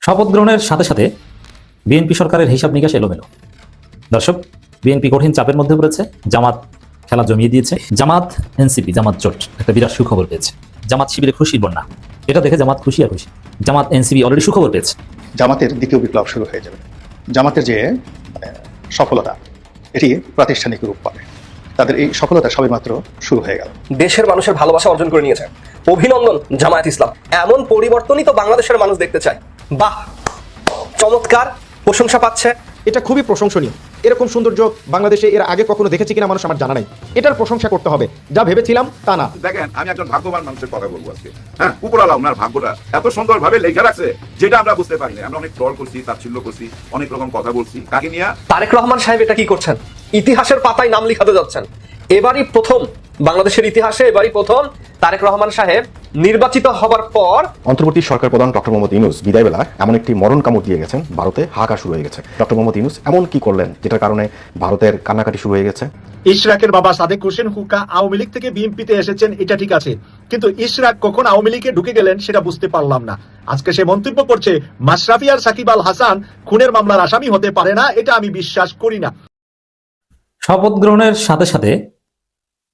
শপথ গ্রহণের সাথে সাথে বিএনপি সরকারের হিসাব নিকাশ এলোমেলো। দর্শক, বিএনপি কঠিন চাপের মধ্যে পড়েছে। জামাত খেলা জমিয়ে দিয়েছে। জামাত এনসিপি জামাত জোট একটা বিরাট সুখবর পেয়েছে। জামাত শিবিরে খুশির বন্যা, এটা দেখে জামাত খুশি আর খুশি। জামাত এনসিপি অলরেডি সুখবর পেয়েছে। জামাতের দ্বিতীয় বিপ্লব শুরু হয়ে যাবে। জামাতের যে সফলতা, এটি প্রাতিষ্ঠানিক রূপ পাবে। তাদের এই সফলতা সবেমাত্র শুরু হয়ে গেল। দেশের মানুষের ভালোবাসা অর্জন করে নিয়েছে। অভিনন্দন জামায়াত ইসলাম। এমন পরিবর্তনই তো বাংলাদেশের মানুষ দেখতে চায়। বাহ, চমৎকার, প্রশংসা পাচ্ছে। এটা খুবই প্রশংসনীয়। এরকম সৌন্দর্য বাংলাদেশে এর আগে কখনো দেখেছি কিনা মানুষ আমার জানা নাই। এটার প্রশংসা করতে হবে। যা ভেবেছিলাম তা না। দেখেন, আমি একজন ভাগ্যবান মানুষের কথা বলবো আজকে। হ্যাঁ, উপরওয়ালা ওনার ভাগ্যটা এত সুন্দর ভাবে লেখা রাখছে, যেটা আমরা বুঝতে পারিনি। আমরা অনেক ট্রল করছি, তাচ্ছিল্য করছি, অনেক রকম কথা বলছি। কাকে নিয়ে? তারেক রহমান সাহেব এটা কি করছেন? ইতিহাসের পাতায় নাম লিখাতে যাচ্ছেন। এবারই প্রথম বাংলাদেশের ইতিহাসে, এবারই প্রথম তারেক রহমান সাহেব নির্বাচিত হবার পর অন্তর্বর্তী সরকার প্রধান ডক্টর মোহাম্মদ ইউনূস বিদায়বেলা এমন একটি মরণ কামড় দিয়ে গেছেন, ভারতে হাহাকার শুরু হয়ে গেছে। ডক্টর মোহাম্মদ ইউনূস এমন কি করলেন যেটার কারণে ভারতের কান্নাকাটি শুরু হয়ে গেছে? ইশরাকের বাবা সাদেক হোসেন হুকা আওয়ামী লীগ থেকে বিএনপিতে এসেছেন, এটা ঠিক আছে, কিন্তু ইশরাক কখন আওয়ামী লীগে ঢুকে গেলেন সেটা বুঝতে পারলাম না। আজকে সে মন্তব্য করছে মাশরাফি আর সাকিব আল হাসান খুনের মামলার আসামি হতে পারে না, এটা আমি বিশ্বাস করি না। শপথ গ্রহণের সাথে সাথে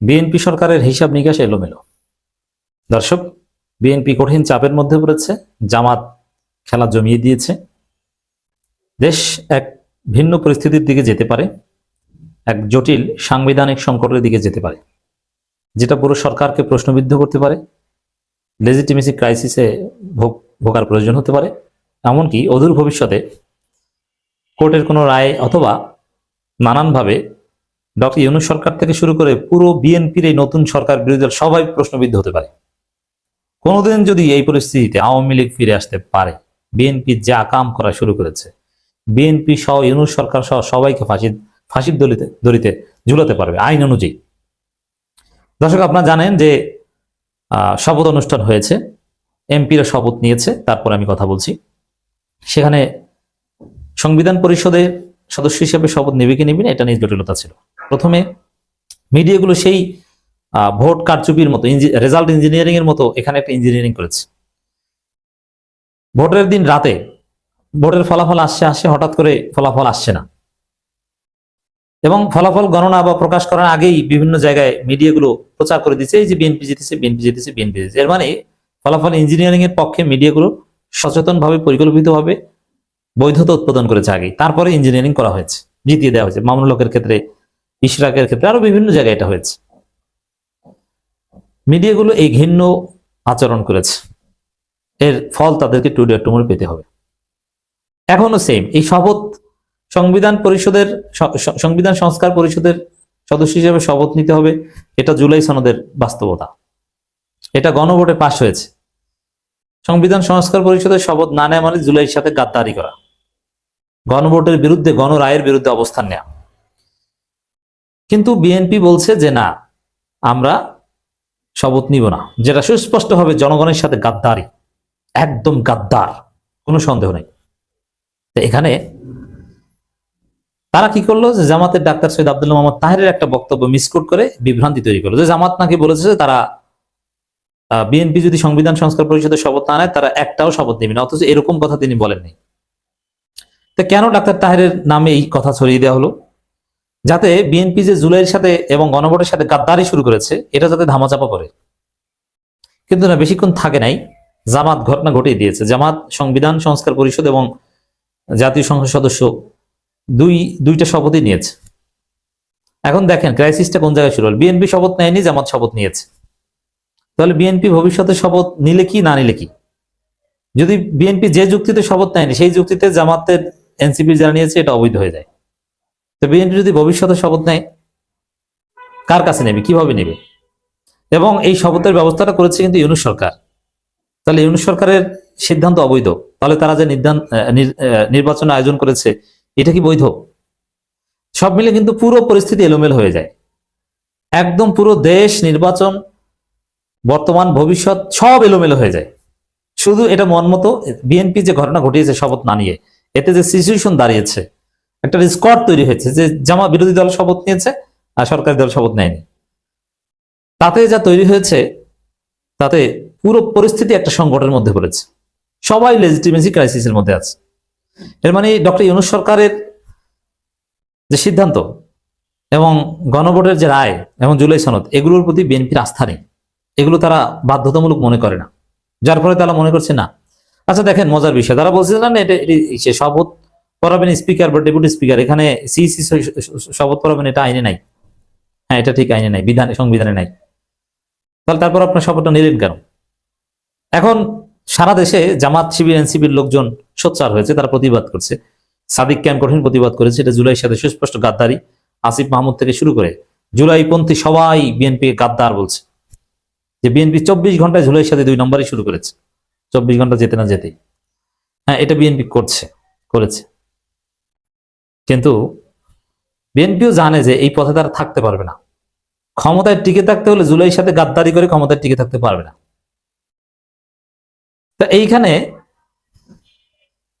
বিএনপি সরকারের হিসাব নিকাশ এলোমেলো। দর্শক, বিএনপি কঠিন চাপের মধ্যে পড়েছে। জামাত খেলা জমিয়ে দিয়েছে। দেশ এক ভিন্ন পরিস্থিতির দিকে যেতে পারে, এক জটিল সাংবিধানিক সংকটের দিকে যেতে পারে, যেটা পুরো সরকারকে প্রশ্নবিদ্ধ করতে পারে। লেজিটিমেসি ক্রাইসিসে ভোগার প্রয়োজন হতে পারে। এমনকি অদূর ভবিষ্যতে কোর্টের কোনো রায় অথবা নানানভাবে ডক্টর ইউনূস সরকার থেকে শুরু করে পুরো বিএনপির এই নতুন সরকার বিরোধী দল সবাই প্রশ্নবিদ্ধ হতে পারে। কোনোদিন যদি এই পরিস্থিতিতে আওয়ামী লীগ ফিরে আসতে পারে, বিএনপি যা কাম করা শুরু করেছে, বিএনপি সহ ইউনূস সরকার সহ সবাইকে ফাঁসির দড়িতে ঝুলাতে পারবে আইন অনুযায়ী। দর্শক, আপনারা জানেন যে শপথ অনুষ্ঠান হয়েছে, এমপিরা শপথ নিয়েছে। তারপর আমি কথা বলছি। সেখানে সংবিধান পরিষদের সদস্য হিসেবে শপথ নেবে কি নেবে না, এটা নিয়ে জটিলতা ছিল। প্রথমে মিডিয়াগুলো সেই ভোট কারচুপির মতো, রেজাল্ট ইঞ্জিনিয়ারিং এর মতো এখানে একটা ইঞ্জিনিয়ারিং করেছে। ভোটের দিন রাতে ভোটের ফলাফল আসছে, হঠাৎ করে ফলাফল আসছে না, এবং ফলাফল গণনা বা প্রকাশ করার আগেই বিভিন্ন জায়গায় মিডিয়াগুলো প্রচার করে দিচ্ছে এই যে বিএনপি জিতেছে, বিএনপি জিতেছে, বিএনপি জিতেছে। এর মানে ফলাফল ইঞ্জিনিয়ারিং এর পক্ষে মিডিয়াগুলো সচেতনভাবে, পরিকল্পিতভাবে বৈধতা উৎপাদন করেছে আগেই, তারপরে ইঞ্জিনিয়ারিং করা হয়েছে, জিতিয়ে দেওয়া হয়েছে। মামুনুল হকের ক্ষেত্রে, ইশরাকের ক্ষেত্রে, আরো বিভিন্ন জায়গায় এটা হয়েছে। মিডিয়াগুলো এই ঘৃণ্য আচরণ করেছে, এর ফল তাদেরকে টুডে টুমোরে পেতে হবে। এখনো সেম এই শপথ সংবিধান সংস্কার পরিষদের সদস্য হিসেবে শপথ নিতে হবে। এটা জুলাই সনদের বাস্তবতা, এটা গণভোটে পাশ হয়েছে। সংবিধান সংস্কার পরিষদের শপথ না নেওয়া মানে জুলাইয়ের সাথে গাদ্দারি করা, গণভোটের বিরুদ্ধে, গণরায়ের বিরুদ্ধে অবস্থান নেওয়া। কিন্তু বিএনপি বলছে যে না, আমরা শপথ নিব না, যেটা সুস্পষ্টভাবে জনগণের সাথে গাদ্দারি, একদম গাদ্দার, কোনো সন্দেহ নেই। এখানে তারা কি করলো যে জামাতের ডাক্তার সৈয়দ আব্দুল্লাহ মোহাম্মদ তাহেরের একটা বক্তব্য মিসকোট করে বিভ্রান্তি তৈরি করলো, যে জামাত নাকি বলেছে যে তারা বিএনপি যদি সংবিধান সংস্কার পরিষদের শপথ না নেয় তারা একটাও শপথ নেবে না, অথচ এরকম কথা তিনি বলেননি। তো কেন ডাক্তার তাহেরের নামে এই কথা ছড়িয়ে দেওয়া হলো? যাতে বিএনপি যে জুলাইয়ের সাথে এবং গণভোটের সাথে গাদ্দারি শুরু করেছে, এটা যাতে ধামাচাপা করে। কিন্তু না, বেশিক্ষণ থাকে নাই, জামাত ঘটনা ঘটিয়ে দিয়েছে। জামাত সংবিধান সংস্কার পরিষদ এবং জাতীয় সংসদ সদস্য দুইটা শপথই নিয়েছে। এখন দেখেন ক্রাইসিসটা কোন জায়গায় শুরু হল। বিএনপি শপথ নেয়নি, জামাত শপথ নিয়েছে। তাহলে বিএনপি ভবিষ্যতে শপথ নিলে কি, না নিলে কি? যদি বিএনপি যে যুক্তিতে শপথ নেয়নি সেই যুক্তিতে জামাতের এনসিপির যারা নিয়েছে, এটা অবৈধ হয়ে যায়। তো বিএনপি যদি ভবিষ্যতে শপথ নেয়, কার কাছে নেবে, কিভাবে নেবে? এবং এই শপথের ব্যবস্থাটা করেছে কিন্তু ইউনূস সরকার। তাহলে ইউনূস সরকারের সিদ্ধান্ত অবৈধ। তাহলে তারা যে নির্বাচন আয়োজন করেছে, এটা কি বৈধ? সব মিলে কিন্তু পুরো পরিস্থিতি এলোমেলো হয়ে যায়। একদম পুরো দেশ, নির্বাচন, বর্তমান, ভবিষ্যৎ সব এলোমেলো হয়ে যায়। শুধু এটা মন মতো বিএনপি যে ঘটনা ঘটিয়েছে শপথ না নিয়ে, এতে যে সিচুয়েশন দাঁড়িয়েছে, একটা স্কট তৈরি হয়েছে যে জামাত বিরোধী দল শপথ নিয়েছে আর সরকারি দল শপথ নেয়নি। তাতে যা তৈরি হয়েছে, তাতে পুরো পরিস্থিতি একটা সংকটের মধ্যে পড়েছে। সবাই লেজিটিমেসি ক্রাইসিসের মধ্যে আছে। এর মানে ডক্টর ইউনূস সরকারের যে সিদ্ধান্ত এবং গণভোটের যে রায় এবং জুলাই সনদ, এগুলোর প্রতি বিএনপির আস্থা নেই, এগুলো তারা বাধ্যতামূলক মনে করে না, যার ফলে তারা মনে করছে না। আচ্ছা দেখেন মজার বিষয়, তারা বলছে না সে শপথ পড়াবেন স্পিকার বা ডেপুটি স্পিকার, এখানে সিইসি শপথ পড়াবেন, এটা আইনে নাই। হ্যাঁ, এটা ঠিক আইনে নাই, সংবিধানে নাই। তাহলে তারপর আপনার শপথটা নিলেন কেন? এখন সারা দেশে জামাত, শিবির, এনসিপির লোকজন সোচ্চার হয়েছে, তারা প্রতিবাদ করছে। সাদিক ক্যাম্প কঠিন প্রতিবাদ করেছে, এটা জুলাইয়ের সাথে সুস্পষ্ট গাদ্দারি। আসিফ মাহমুদ থেকে শুরু করে জুলাইপন্থী সবাই বিএনপি গাদ্দার বলছে, যে বিএনপি 24 ঘন্টায় জুলাইয়ের সাথে 2 নম্বরই শুরু করেছে, 24 ঘন্টা যেতে না যেতেই। হ্যাঁ, এটা বিএনপি করেছে, কিন্তু বিএনপিও জানে যে এই পথে তারা থাকতে পারবে না। ক্ষমতায় টিকে থাকতে হলে জুলাইয়ের সাথে গাদ্দারি করে ক্ষমতায় টিকে থাকতে পারবে না। তা এইখানে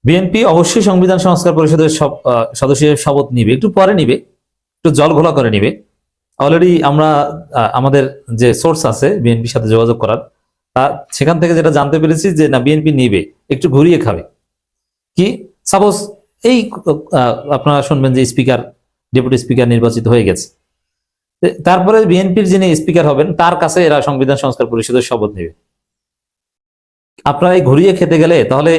বিএনপি অবশ্যই সংবিধান সংস্কার পরিষদের সদস্য শপথ নিবে, একটু পরে নিবে, একটু জল ঘোলা করে নিবে। অলরেডি আমরা আমাদের যে সোর্স আছে বিএনপির সাথে যোগাযোগ করার, সেখান থেকে যেটা জানতে পেরেছি যে না, বিএনপি নিবে, একটু ঘুরিয়ে খাবে। কি সাপোজ এই আপনারা শুনবেন যে স্পিকার, ডেপুটি স্পিকার নির্বাচিত হয়ে গেছে, তারপরে বিএনপির যিনি স্পিকার হবেন তার কাছে এরা সংবিধান সংস্কার পরিষদের শপথ নেবে। আপনারা এই ঘুরিয়ে খেতে গেলে তাহলে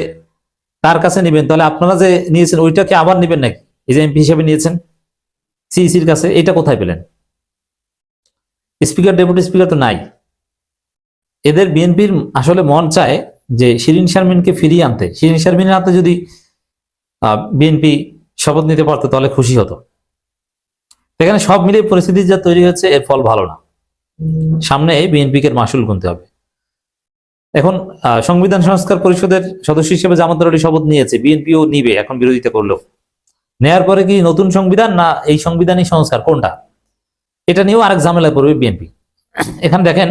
তার কাছে নিবেন, তাহলে আপনারা যে নিয়েছেন ওইটাকে আবার নিবেন নাকি? এই যে এমপি হিসেবে নিয়েছেন সিইসির কাছে, এটা কোথায় পেলেন? স্পিকার, ডেপুটি স্পিকার তো নাই। এদের বিএনপির আসলে মন চায় যে শিরিন শারমিনকে ফিরিয়ে আনতে। শিরিন শারমিনের হাতে যদি বিএনপি শপথ নিতে পারতো তাহলে খুশি হতো। এখানে সব মিলিয়ে পরিস্থিতি যা তৈরি হচ্ছে, এর ফল ভালো না। সামনে বিএনপিকে মাসুল গুনতে হবে। এখন সংবিধান সংস্কার পরিষদের সদস্য হিসেবে জামাত অলরেডি শপথ নিয়েছে, বিএনপিও নিবে এখন বিরোধিতা করলেও। নেয়ার পরে কি নতুন সংবিধান না এই সংবিধানিক সংস্কার, কোনটা? এটা নিয়েও আরেক ঝামেলায় পড়বে বিএনপি। এখানে দেখেন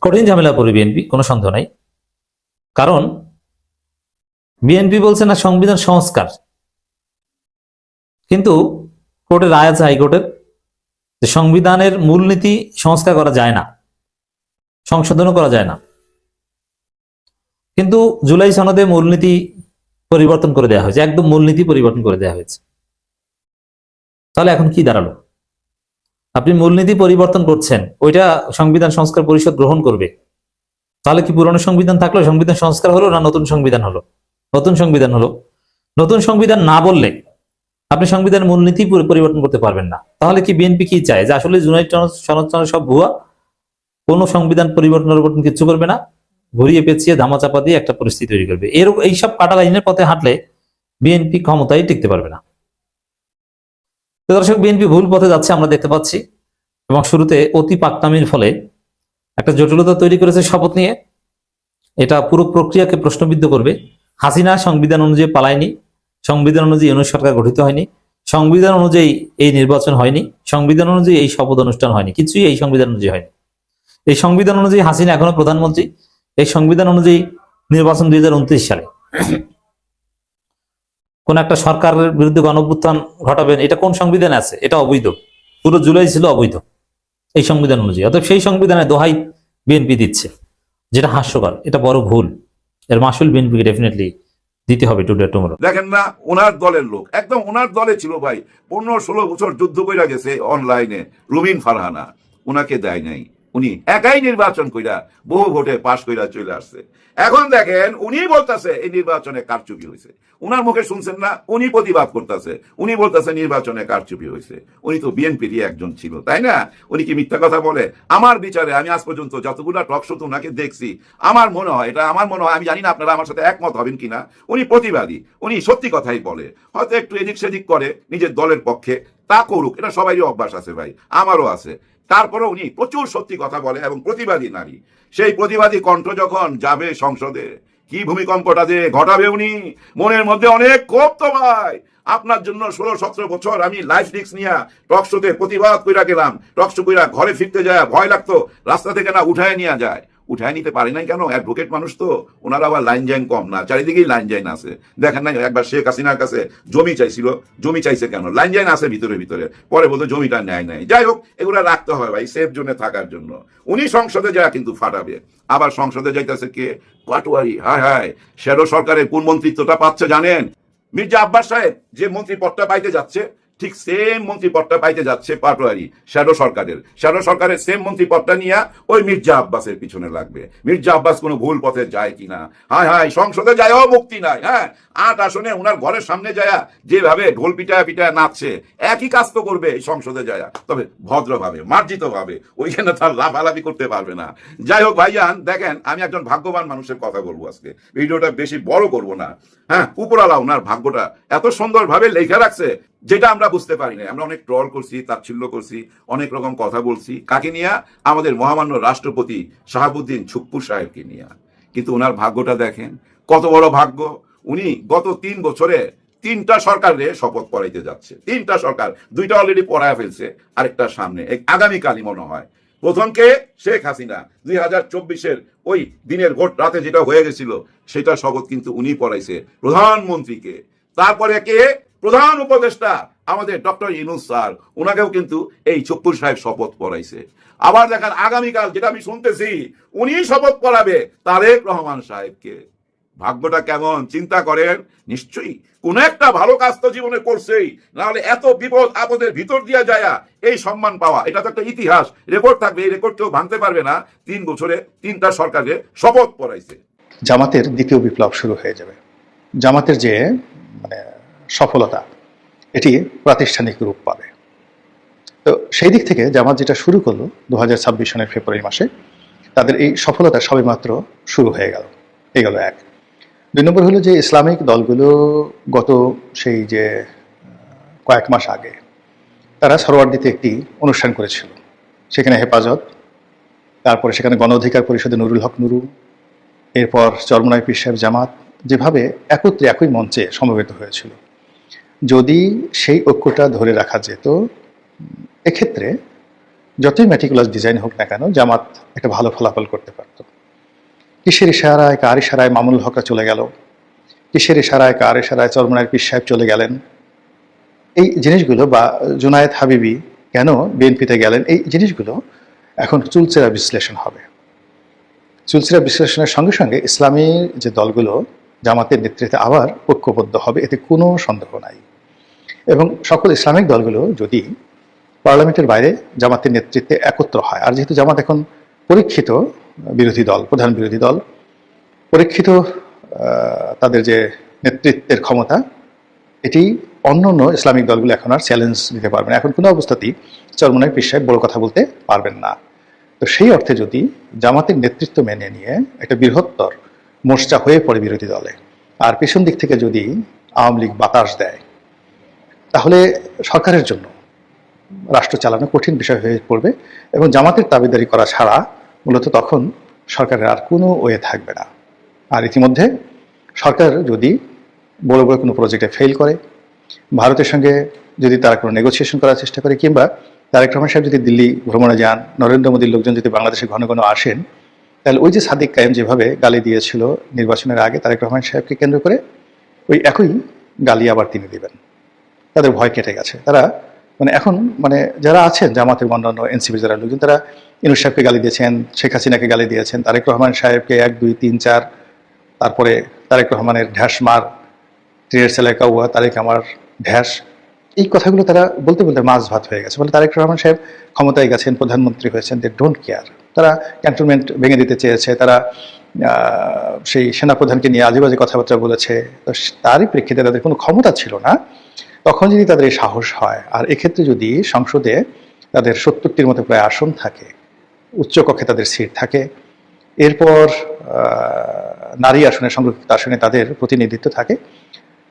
কঠিন ঝামেলা পড়বে বিএনপি, কোনো সন্দেহ নাই। কারণ বিএনপি বলছে না সংবিধান সংস্কার, কিন্তু কোর্টের রায় আছে, হাইকোর্টের, যে সংবিধানের মূলনীতি সংস্কার করা যায় না, সংশোধনও করা যায় না। কিন্তু জুলাই সনদে মূলনীতি পরিবর্তন করে দেওয়া হয়েছে, একদম মূলনীতি পরিবর্তন করে দেওয়া হয়েছে। তাহলে এখন কি দাঁড়ালো? আপনি মূলনীতি পরিবর্তন করছেন, ওইটা সংবিধান সংস্কার পরিষদ গ্রহণ করবে, তাহলে কি পুরনো সংবিধান থাকলো, সংবিধান সংস্কার হলো না নতুন সংবিধান হলো? নতুন সংবিধান হলো। নতুন সংবিধান না বললে আপনি সংবিধানের মূলনীতি পরিবর্তন করতে পারবেন না। তাহলে কি বিএনপি কি চায়, যে আসলে জুলাই সনদ সব ভুয়া, কোনো সংবিধান পরিবর্তন কিছু করবে না, ঘুরিয়ে পেঁচিয়ে ধামাচাপা দিয়ে একটা পরিস্থিতি তৈরি করবে। এইসব কাটা লাইনের পথে হাঁটলে বিএনপি ক্ষমতায় টিকতে পারবে না। তো দর্শক, বিএনপি ভুল পথে যাচ্ছে আমরা দেখতে পাচ্ছি, এবং শুরুতে অতি পাকনামির ফলে একটা জটিলতা তৈরি করেছে শপথ নিয়ে। এটা পুরো প্রক্রিয়াকে প্রশ্নবিদ্ধ করবে। হাসিনা সংবিধান অনুযায়ী পালায়নি, সংবিধান অনুযায়ী ইউনূস সরকার গঠিত হয়নি, সংবিধান অনুযায়ী এই নির্বাচন হয়নি, সংবিধান অনুযায়ী এই শপথ অনুষ্ঠান হয়নি, কিছুই এই সংবিধান অনুযায়ী হয়নি। এই সংবিধান অনুযায়ী হাসিনা এখনো প্রধানমন্ত্রী, এই সংবিধান অনুযায়ী নির্বাচন 2029 সালে। কোন একটা সরকারের বিরুদ্ধে গণঅভ্যুত্থান ঘটাবেন, এটা কোন সংবিধানে আছে? এটা অবৈধ। পুরো জুলাই ছিল অবৈধ এই সংবিধান অনুযায়ী। অর্থাৎ সেই সংবিধানে দোহাই বিএনপি দিচ্ছে, যেটা হাস্যকর, এটা বড় ভুল। এর মাসুল বিএনপিকে ডেফিনেটলি দিতে হবে টুডে টুমরো। দেখেন না, ওনার দলের লোক, একদম ওনার দলে ছিল ভাই, 15-16 বছর যুদ্ধ কইরা গেছে অনলাইনে, রুমিন ফারহানা, ওনাকে দেয় নাই। উনি একাই নির্বাচন কইরা বহু ভোটে পাশ কইরা চলে আসছে। এখন দেখেন উনি বলতেছে এই নির্বাচনে কারচুপি হয়েছে। উনার মুখে শুনছেন না, উনি প্রতিবাদ করতেছে, উনি বলতেছে নির্বাচনে কারচুপি হয়েছে। উনি তো বিএনপিরই একজন ছিল, তাই না? উনি কি মিথ্যা কথা বলে? আমার বিচারে আমি আজ পর্যন্ত যতগুলা টক শো ওনাকে দেখছি, আমার মনে হয়, এটা আমার মনে হয়, আমি জানি না আপনারা আমার সাথে একমত হবেন কিনা, উনি প্রতিবাদী, উনি সত্যি কথাই বলে। হয়তো একটু এদিক সেদিক করে নিজের দলের পক্ষে, তা করুক, এটা সবারই অভ্যাস আছে ভাই, আমারও আছে। তারপরে উনি প্রচুর সত্যি কথা বলে এবং প্রতিবাদী নারী। সেই প্রতিবাদী কণ্ঠ যখন যাবে সংসদে, কি ভূমিকম্পটা যে ঘটাবে উনি, মনের মধ্যে অনেক ক্ষোভ তো ভাই। আপনার জন্য 16-17 বছর আমি লাইফ রিস্ক নিয়ে টকশোতে প্রতিবাদ কইরা গেলাম, টকশো কইরা ঘরে ফিরতে যায় ভয় লাগতো, রাস্তা থেকে না উঠায় নিয়ে যায়। উঠায় নিতে পারে নাই কেন? অ্যাডভোকেট মানুষ তো, ওনারা আবার লাইন জ্যাং কম না, চারিদিকেই লাইন জ্যাং আছে। দেখেন না একবার শেখ হাসিনার কাছে জমি চাইছিল, জমি চাইছে কেন? লাইন জ্যাং আছে ভিতরে ভিতরে, পরে বলতো জমিটা নেয় নাই। যাই হোক, এগুলো রাখতে হয় ভাই সেফ জোনে থাকার জন্য। উনি সংসদে যায় কিন্তু ফাটাবে, আবার সংসদে যাইতেছে কে? পাটোয়ারি। হায় হায়, শ্যাডো সরকারের কোন মন্ত্রিত্বটা পাচ্ছে জানেন? মির্জা আব্বাস সাহেব যে মন্ত্রী পদটা পাইতে যাচ্ছে, ঠিক সেম মন্ত্রী পদটা পাইতে যাচ্ছে পাটোয়ারি শ্যাডো সরকারের সেম মন্ত্রী পদটা নিয়ে ওই মির্জা আব্বাসের পিছনে লাগবে। মির্জা আব্বাস কোনো ভুল পথে যায় কিনা? হায় হায়, সংসদে যায়ও মুক্তি নাই। হ্যাঁ, 8 আসনে ওনার ঘরের সামনে যায় যেভাবে ঢোল পিটায় পিটায় নাচছে, একই কাজ তো করবে এই সংসদে যায়, তবে ভদ্রভাবে, মার্জিত ভাবে। ওইখানে তার লাফালাফি করতে পারবে না। যাই হোক ভাইজান, দেখেন আমি একজন ভাগ্যবান মানুষের কথা বলবো আজকে, ভিডিওটা বেশি বড় করব না। হ্যাঁ, উপরওয়ালা ওনার ভাগ্যটা এত সুন্দরভাবে লেখা রাখছে যেটা আমরা বুঝতে পারি না। আমরা অনেক ট্রল করছি, তাচ্ছিল্য করছি, অনেক রকম কথা বলছি। কাকে নিয়ে? আমাদের মহামান্য রাষ্ট্রপতি শাহাবুদ্দিন ছুপ্পুর সাহেবকে নিয়ে। কিন্তু ওনার ভাগ্যটা দেখেন, কত বড় ভাগ্য। উনি গত 3 বছরে 3টা সরকারে শপথ পড়াইতে যাচ্ছে। 3টা সরকার, 2টা অলরেডি পড়ায় ফেলছে, আরেকটা সামনে, আগামীকালই মনে হয়। প্রথমকে শেখ হাসিনা 2024-এর ওই দিনের ভোট রাতে যেটা হয়ে গেছিল, সেটা শপথ কিন্তু উনি পড়াইছে প্রধানমন্ত্রীকে। তারপরে কে? প্রধান উপদেষ্টা আমাদের ডক্টর ইউনূস স্যার, ওনাকেও কিন্তু এই ছুপ্পুর সাহেব শপথ পড়াইছে। আবার দেখেন আগামীকাল যেটা আমি শুনতেছি, উনি শপথ পড়াবে তারেক রহমান সাহেবকে। ভাগ্যটা কেমন চিন্তা করেন। নিশ্চয়ই কোন একটা ভালো কাজ তো জীবনে করছেই, নাহলে এত বিপদ আপদের ভিতর দিয়া যায় এই সম্মান পাওয়া, এটা তো একটা ইতিহাস, রেকর্ড থাকবে। এই রেকর্ড কেউ ভাঙতে পারবে না। 3 বছরে 3টা সরকারে শপথ পড়াইছে। জামাতের দ্বিতীয় বিপ্লব শুরু হয়ে যাবে। জামাতের যে সফলতা, এটি প্রাতিষ্ঠানিক রূপ পাবে। তো সেই দিক থেকে জামাত যেটা শুরু করলো 2026 সনের ফেব্রুয়ারি মাসে, তাদের এই সফলতা সবেমাত্র শুরু হয়ে গেল। এই গেল 1। 2 নম্বর হলো যে ইসলামিক দলগুলো গত সেই যে কয়েক মাস আগে তারা সরোয়ার্দিতে একটি অনুষ্ঠান করেছিল। সেখানে হেফাজত, তারপরে সেখানে গণ অধিকার পরিষদে নুরুল হক নুরু, এরপর চরমনাই পীর সাহেব জামাত যেভাবে একত্রে একই মঞ্চে সমবেত হয়েছিল, যদি সেই ঐক্যটা ধরে রাখা যেত, এক্ষেত্রে যতই ম্যাটিকুলাস ডিজাইন হোক না কেন, জামাত একটা ভালো ফলাফল করতে পারত। কিসের ইশারায়, কার ইশারায় মামুনুল হকরা চলে গেল, কিসের ইশারায়, কার ইশারায় চরমনাই পীর সাহেব চলে গেলেন, এই জিনিসগুলো, বা জুনায়েদ হাবিবি কেন বিএনপিতে গেলেন, এই জিনিসগুলো এখন চুলচেরা বিশ্লেষণ হবে। চুলচেরা বিশ্লেষণের সঙ্গে সঙ্গে ইসলামী যে দলগুলো জামাতের নেতৃত্বে আবার ঐক্যবদ্ধ হবে, এতে কোনো সন্দেহ নাই। এবং সকল ইসলামিক দলগুলো যদি পার্লামেন্টের বাইরে জামাতের নেতৃত্বে একত্র হয়, আর যেহেতু জামাত এখন পরীক্ষিত বিরোধী দল, প্রধান বিরোধী দল, পরীক্ষিত তাদের যে নেতৃত্বের ক্ষমতা, এটি অন্যান্য ইসলামিক দলগুলো এখন আর চ্যালেঞ্জ দিতে পারবে না। এখন কোনো অবস্থাতেই চরমনাই পীর সাহেব বড় কথা বলতে পারবেন না। তো সেই অর্থে যদি জামাতের নেতৃত্ব মেনে নিয়ে একটা বৃহত্তর মোর্চা হয়ে পড়ে বিরোধী দলে, আর পেছন দিক থেকে যদি আওয়ামী লীগ বাতাস দেয়, তাহলে সরকারের জন্য রাষ্ট্র চালানো কঠিন বিষয় হয়ে পড়বে। এবং জামাতের দাবিদারি করা ছাড়া মূলত তখন সরকারের আর কোনো ওয়ে থাকবে না। আর ইতিমধ্যে সরকার যদি বড় বড় কোনো প্রজেক্টে ফেল করে, ভারতের সঙ্গে যদি তারা কোনো নেগোসিয়েশন করার চেষ্টা করে, কিংবা তারেক রহমান সাহেব যদি দিল্লি ভ্রমণে যান, নরেন্দ্র মোদীর লোকজন যদি বাংলাদেশে ঘন ঘন আসেন, তাহলে ওই যে সাদিক কায়েম যেভাবে গালি দিয়েছিল নির্বাচনের আগে তারেক রহমান সাহেবকে কেন্দ্র করে, ওই একই গালি আবার তিনি দিবেন। তাদের ভয় কেটে গেছে। তারা এখন যারা আছেন জামাতের অন্যান্য এনসিপির যারা লোকজন, তারা ইউনূস সাহেবকে গালি দিয়েছেন, শেখ হাসিনাকে গালি দিয়েছেন, তারেক রহমান সাহেবকে 1, 2, 3, 4, তারপরে তারেক রহমানের ঢ্যাস মার, ত্রিয়ের ছেলে কাউয়া, তারেক আমার ঢ্যাস, এই কথাগুলো তারা বলতে বলতে মাছ ভাত হয়ে গেছে। বলে তারেক রহমান সাহেব ক্ষমতায় গেছেন, প্রধানমন্ত্রী হয়েছেন, দে ডোন্ট কেয়ার। তারা ক্যান্টনমেন্ট ভেঙে দিতে চেয়েছে, তারা সেই সেনাপ্রধানকে নিয়ে আজেবাজে কথাবার্তা বলেছে। তো তারই প্রেক্ষিতে তাদের কোনো ক্ষমতা ছিল না। তখন যদি তাদের এই সাহস হয়, আর এক্ষেত্রে যদি সংসদে তাদের 70টির মতো প্রায় আসন থাকে, উচ্চকক্ষে তাদের সিট থাকে, এরপর নারী আসনে, সংরক্ষিত আসনে তাদের প্রতিনিধিত্ব থাকে,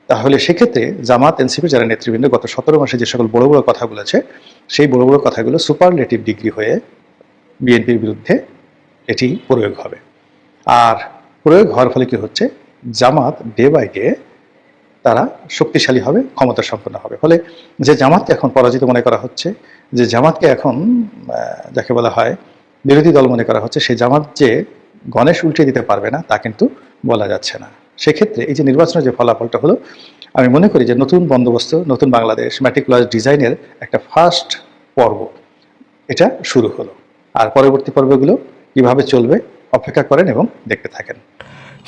তাহলে সেক্ষেত্রে জামাত এনসিপির যারা নেতৃবৃন্দ গত 17 মাসে যে সকল বড় বড় কথা বলেছে, সেই বড় বড় কথাগুলো সুপারলেটিভ ডিগ্রি হয়ে বিএনপির বিরুদ্ধে এটি প্রয়োগ হবে। আর প্রয়োগ হওয়ার ফলে কি হচ্ছে, জামাত ডে বাই ডে তারা শক্তিশালী হবে, ক্ষমতা সম্পন্ন হবে। ফলে যে জামাতকে এখন পরাজিত মনে করা হচ্ছে, যে জামাতকে এখন যাকে বলা হয় বিরোধী দল মনে করা হচ্ছে, সেই জামাত যে গণেশ উল্টে দিতে পারবে না তা কিন্তু বলা যাচ্ছে না। সেক্ষেত্রে এই যে নির্বাচনের যে ফলাফলটা হলো, আমি মনে করি যে নতুন বন্দোবস্ত, নতুন বাংলাদেশ ম্যাট্রিকুলার ডিজাইনের একটা ফার্স্ট পর্ব এটা শুরু হলো। আর পরবর্তী পর্বগুলো কিভাবে চলবে অপেক্ষা করেন এবং দেখতে থাকেন।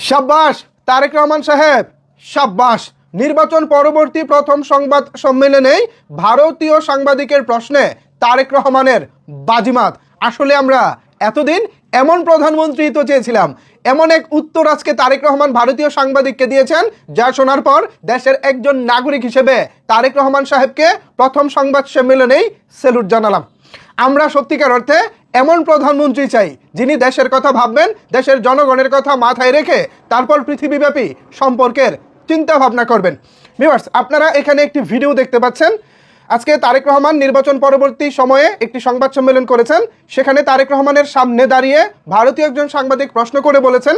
সাব্বাস তারেক রহমান সাহেব, সাব্বাস। নির্বাচন পরবর্তী প্রথম সংবাদ সম্মেলনেই ভারতীয় সাংবাদিকের প্রশ্নে তারেক রহমানের বাজিমাত। আসলে আমরা এতদিন এমন প্রধানমন্ত্রী তো চেয়েছিলাম, এমন এক উত্তর আজকে তারেক রহমান ভারতীয় সাংবাদিককে দিয়েছেন, যা শোনার পর দেশের একজন নাগরিক হিসেবে তারেক রহমান সাহেবকে প্রথম সংবাদ সম্মেলনেই স্যালুট জানালাম। আমরা সত্যিকার অর্থে এমন প্রধানমন্ত্রী চাই যিনি দেশের কথা ভাববেন, দেশের জনগণের কথা মাথায় রেখে তারপর পৃথিবীব্যাপী সম্পর্কের চিন্তা ভাবনা করবেন। ভিউয়ার্স, আপনারা এখানে একটি ভিডিও দেখতে পাচ্ছেন। আজকে তারেক রহমান নির্বাচন পরবর্তী সময়ে একটি সংবাদ সম্মেলন করেছেন। সেখানে তারেক রহমানের সামনে দাঁড়িয়ে ভারতীয় একজন সাংবাদিক প্রশ্ন করে বলেছেন,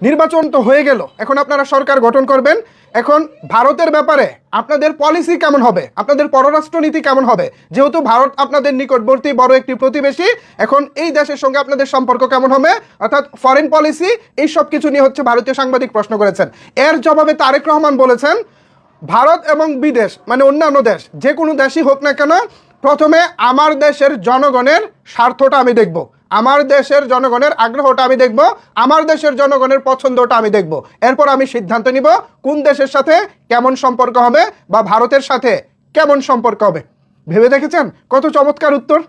নির্বাচন তো হয়ে গেল, এখন আপনারা সরকার গঠন করবেন, এখন ভারতের ব্যাপারে আপনাদের পলিসি কেমন হবে, আপনাদের পররাষ্ট্রনীতি কেমন হবে? যেহেতু ভারত আপনাদের নিকটবর্তী বড় একটি প্রতিবেশী, এখন এই দেশের সঙ্গে আপনাদের সম্পর্ক কেমন হবে, অর্থাৎ ফরেন পলিসি, এই সব কিছু নিয়ে হচ্ছে ভারতীয় সাংবাদিক প্রশ্ন করেছেন। এর জবাবে তারেক রহমান বলেছেন, ভারত এবং বিদেশ মানে অন্যান্য দেশ, যে কোনো দেশই হোক না কেন, প্রথমে আমার দেশের জনগণের স্বার্থটা আমি দেখব, আমার দেশের জনগণের আগ্রহটা আমি দেখব, আমার দেশের জনগণের পছন্দটা আমি দেখব, এরপর আমি সিদ্ধান্ত নিব কোন দেশের সাথে কেমন সম্পর্ক হবে বা ভারতের সাথে কেমন সম্পর্ক হবে। ভেবে দেখেছেন কত চমৎকার উত্তর?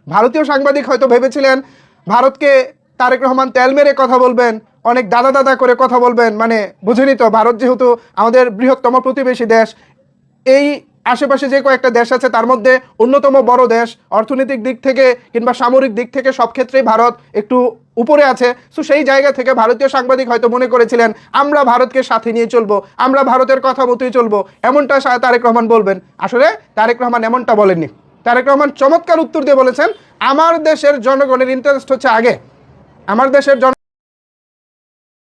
ভারতীয় সাংবাদিক হয়তো ভেবেছিলেন ভারতকে তারেক রহমান তেল মেরে কথা বলবেন, অনেক দাদা দাদা করে কথা বলবেন, মানে বুঝেনি তো, ভারত যেহেতু আমাদের বৃহত্তম প্রতিবেশী দেশ, এই আশেপাশে যে কয়েকটা দেশ আছে তার মধ্যে অন্যতম বড় দেশ, অর্থনৈতিক দিক থেকে কিংবা সামরিক দিক থেকে সব ক্ষেত্রেই ভারত একটু উপরে আছে। সো সেই জায়গা থেকে ভারতীয় সাংবাদিক হয়তো মনে করেছিলেন আমরা ভারতকে সাথে নিয়ে চলবো, আমরা ভারতের কথা মতোই চলবো, এমনটা তারেক রহমান বলবেন। আসলে তারেক রহমান এমনটা বলেননি। তারেক রহমান চমৎকার উত্তর দিয়ে বলেছেন, আমার দেশের জনগণের ইন্টারেস্ট হচ্ছে আগে, আমার দেশের